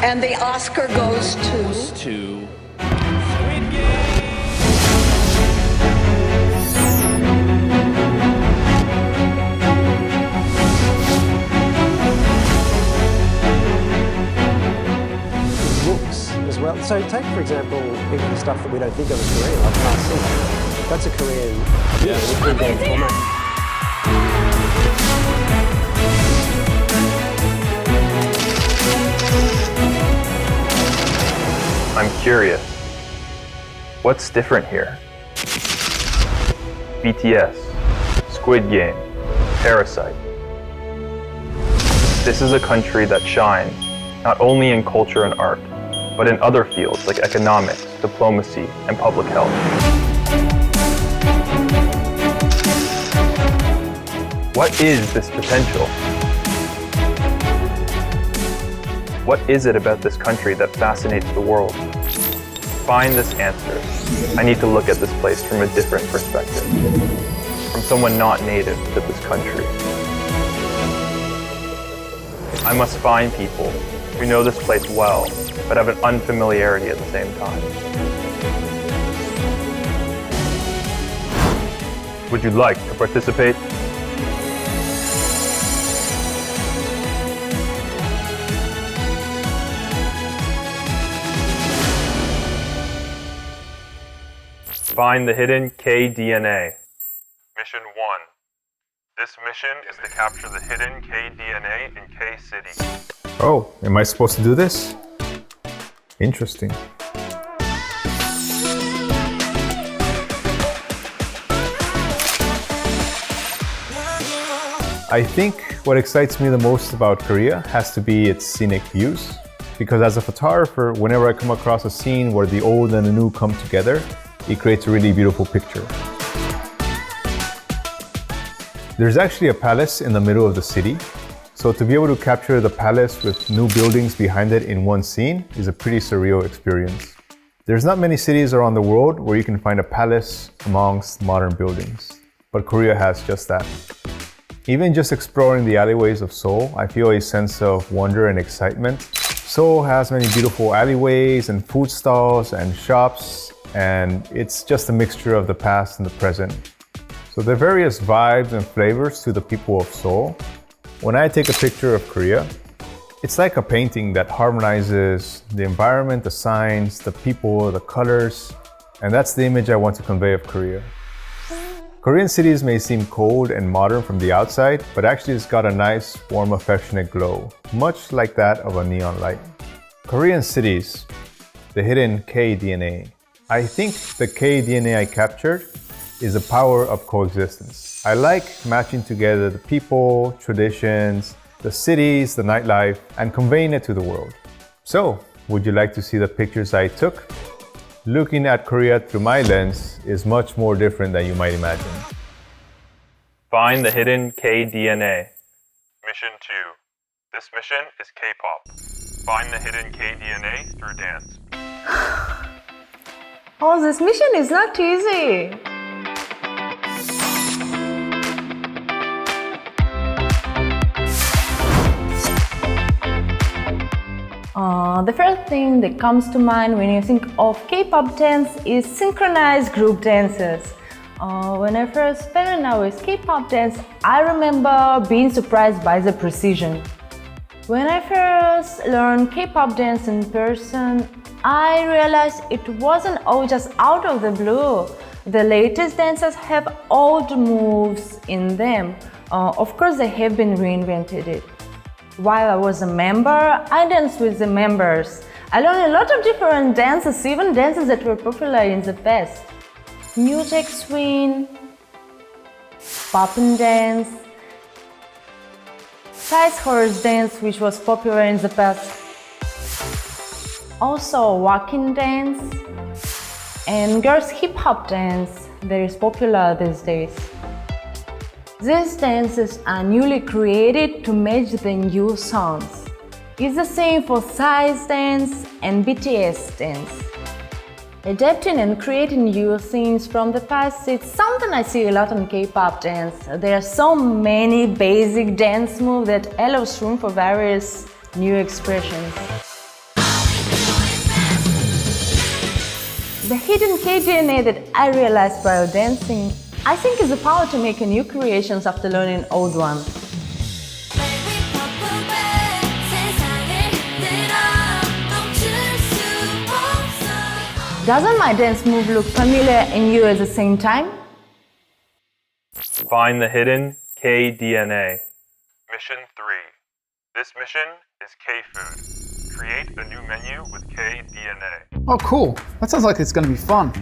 And the Oscar goes to looks as well. So take, for example, even the stuff that we don't think of as Korean, like Kocis. That's a Korean in-game format. I'm curious. What's different here? BTS, Squid Game, Parasite. This is a country that shines not only in culture and art, but in other fields like economics, diplomacy, and public health. What is this potential? What is it about this country that fascinates the world? To find this answer, I need to look at this place from a different perspective, from someone not native to this country. I must find people who know this place well, but have an unfamiliarity at the same time. Would you like to participate? Find the hidden K-DNA. Mission 1. This mission is to capture the hidden K-DNA in K-City. Oh, am I supposed to do this? Interesting. I think what excites me the most about Korea has to be its scenic views. Because as a photographer, whenever I come across a scene where the old and the new come together, it creates a really beautiful picture. There's actually a palace in the middle of the city. So to be able to capture the palace with new buildings behind it in one scene is a pretty surreal experience. There's not many cities around the world where you can find a palace amongst modern buildings, but Korea has just that. Even just exploring the alleyways of Seoul, I feel a sense of wonder and excitement. Seoul has many beautiful alleyways and food stalls and shops, and it's just a mixture of the past and the present. So there are various vibes and flavors to the people of Seoul. When I take a picture of Korea, it's like a painting that harmonizes the environment, the signs, the people, the colors, and that's the image I want to convey of Korea. Korean cities may seem cold and modern from the outside, but actually it's got a nice, warm, affectionate glow, much like that of a neon light. Korean cities, the hidden K-DNA. I think the K-DNA I captured is the power of coexistence. I like matching together the people, traditions, the cities, the nightlife, and conveying it to the world. So, would you like to see the pictures I took? Looking at Korea through my lens is much more different than you might imagine. Find the hidden K-DNA. Mission 2. This mission is K-pop. Find the hidden K-DNA through dance. Oh, this mission is not easy. The first thing that comes to mind when you think of K-pop dance is synchronized group dances. When I first fell in love with K-pop dance, I remember being surprised by the precision. When I first learned K-pop dance in person, I realized it wasn't all just out of the blue. The latest dancers have old moves in them. Of course, they have been reinvented it. While I was a member, I danced with the members. I learned a lot of different dances, even dances that were popular in the past. New Jack Swing, Poppin' Dance, Size Horse Dance, which was popular in the past. Also Walking Dance and Girls Hip Hop Dance that is popular these days. These dances are newly created to match the new songs. It's the same for Size dance and BTS dance. Adapting and creating new things from the past is something I see a lot in K-pop dance. There are so many basic dance moves that allows room for various new expressions. The hidden KDNA that I realized while dancing, I think, is the power to make new creations after learning old ones. Doesn't my dance move look familiar and new at the same time? Find the hidden KDNA. Mission 3. This mission is K-Food. Create a new menu with KDNA. Oh, cool. That sounds like it's going to be fun.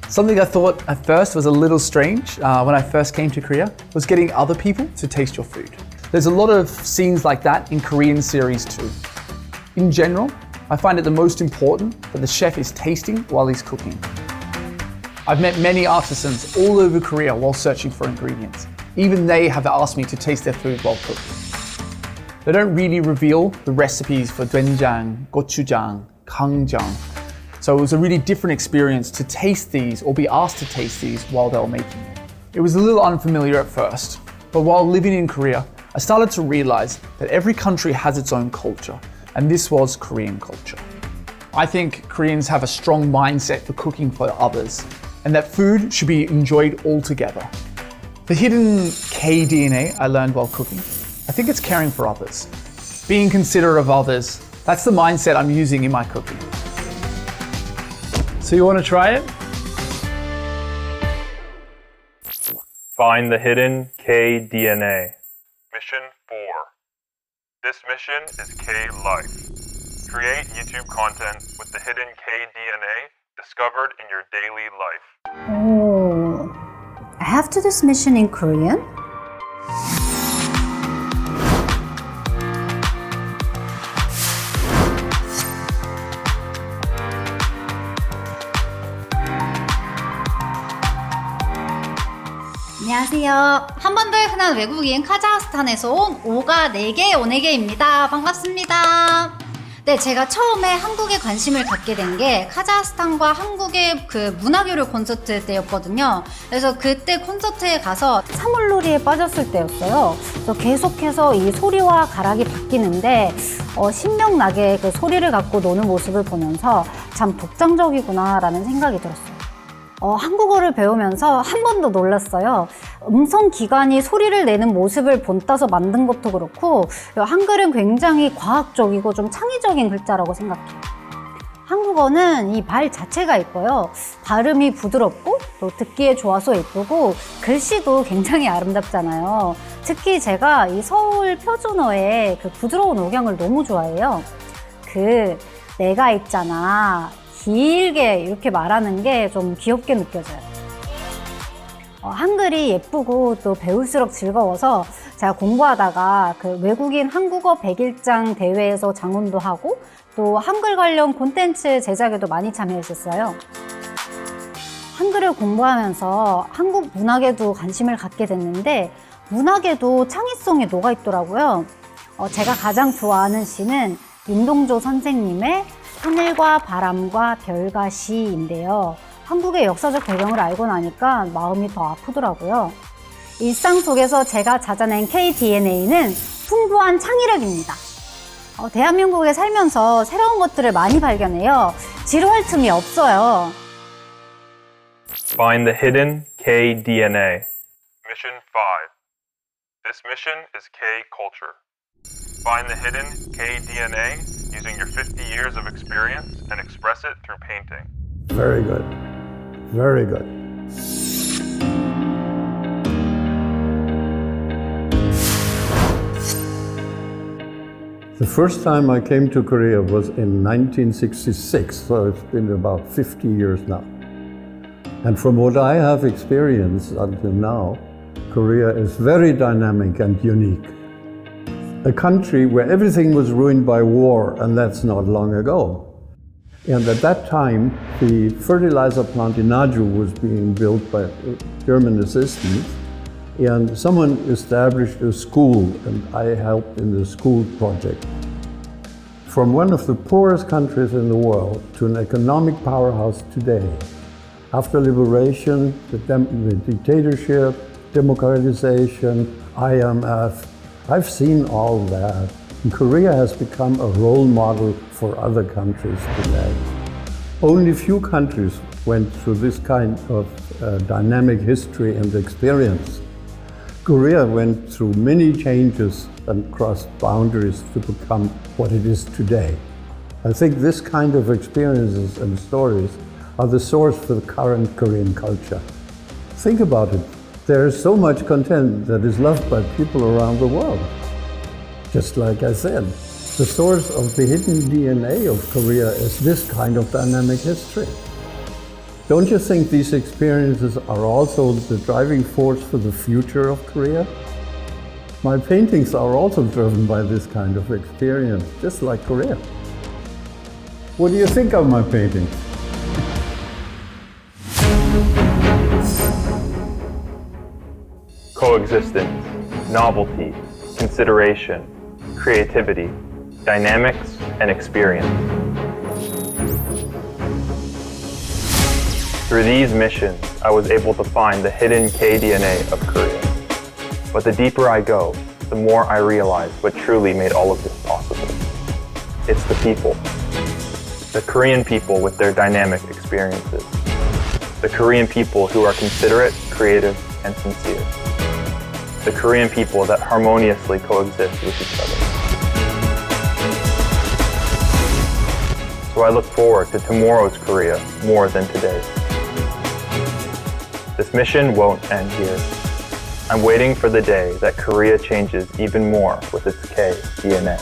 Something I thought at first was a little strange when I first came to Korea was getting other people to taste your food. There's a lot of scenes like that in Korean series too. In general, I find it the most important that the chef is tasting while he's cooking. I've met many artisans all over Korea while searching for ingredients. Even they have asked me to taste their food while cooking. They don't really reveal the recipes for doenjang, gochujang, gangjang. So it was a really different experience to taste these or be asked to taste these while they were making it. It was a little unfamiliar at first, but while living in Korea, I started to realize that every country has its own culture, and this was Korean culture. I think Koreans have a strong mindset for cooking for others, and that food should be enjoyed all together. The hidden KDNA I learned while cooking, I think it's caring for others. Being considerate of others, that's the mindset I'm using in my cooking. So you want to try it? Find the hidden KDNA. Mission 4. This mission is K-Life. Create YouTube content with the hidden KDNA discovered in your daily life. Oh, I have to do this mission in Korean? 안녕하세요. 한반도의 흔한 외국인 카자흐스탄에서 온 오가 4개 오네게입니다. 반갑습니다. 네, 제가 처음에 한국에 관심을 갖게 된 게 카자흐스탄과 한국의 그 문화교류 콘서트 때였거든요. 그래서 그때 콘서트에 가서 사물놀이에 빠졌을 때였어요. 그래서 계속해서 이 소리와 가락이 바뀌는데 신명나게 그 소리를 갖고 노는 모습을 보면서 참 독창적이구나라는 생각이 들었어요. 한국어를 배우면서 한 번 더 놀랐어요. 음성기관이 소리를 내는 모습을 본따서 만든 것도 그렇고 한글은 굉장히 과학적이고 좀 창의적인 글자라고 생각해요. 한국어는 이 발 자체가 예뻐요. 발음이 부드럽고 또 듣기에 좋아서 예쁘고 글씨도 굉장히 아름답잖아요. 특히 제가 이 서울 표준어의 그 부드러운 억양을 너무 좋아해요. 내가 있잖아. 길게 이렇게 말하는 게 좀 귀엽게 느껴져요. 한글이 예쁘고 또 배울수록 즐거워서 제가 공부하다가 그 외국인 한국어 100일장 대회에서 장원도 하고 또 한글 관련 콘텐츠 제작에도 많이 참여했었어요. 한글을 공부하면서 한국 문학에도 관심을 갖게 됐는데 문학에도 창의성이 녹아있더라고요. 제가 가장 좋아하는 시는 윤동조 선생님의 하늘과 바람과 별과 시인데요. 한국의 역사적 배경을 알고 나니까 마음이 더 아프더라고요. 일상 속에서 제가 찾아낸 KDNA는 풍부한 창의력입니다. 대한민국에 살면서 새로운 것들을 많이 발견해요. 지루할 틈이 없어요. Find the hidden KDNA. Mission 5. This mission is K-Culture. Find the hidden KDNA using your 50 years of experience and express it through painting. Very good. Very good. The first time I came to Korea was in 1966, so it's been about 50 years now. And from what I have experienced until now, Korea is very dynamic and unique. A country where everything was ruined by war, and that's not long ago. And at that time, the fertilizer plant in Naju was being built by German assistance, and someone established a school, and I helped in the school project. From one of the poorest countries in the world to an economic powerhouse today, after liberation, the dictatorship, democratization, IMF, I've seen all that. And Korea has become a role model for other countries today. Only few countries went through this kind of dynamic history and experience. Korea went through many changes and crossed boundaries to become what it is today. I think this kind of experiences and stories are the source for the current Korean culture. Think about it. There is so much content that is loved by people around the world. Just like I said, the source of the hidden DNA of Korea is this kind of dynamic history. Don't you think these experiences are also the driving force for the future of Korea? My paintings are also driven by this kind of experience, just like Korea. What do you think of my paintings? Coexistence, novelty, consideration, creativity, dynamics, and experience. Through these missions, I was able to find the hidden K-DNA of Korea. But the deeper I go, the more I realize what truly made all of this possible. It's the people. The Korean people with their dynamic experiences. The Korean people who are considerate, creative, and sincere. The Korean people that harmoniously coexist with each other. So I look forward to tomorrow's Korea more than today's. This mission won't end here. I'm waiting for the day that Korea changes even more with its K DNA.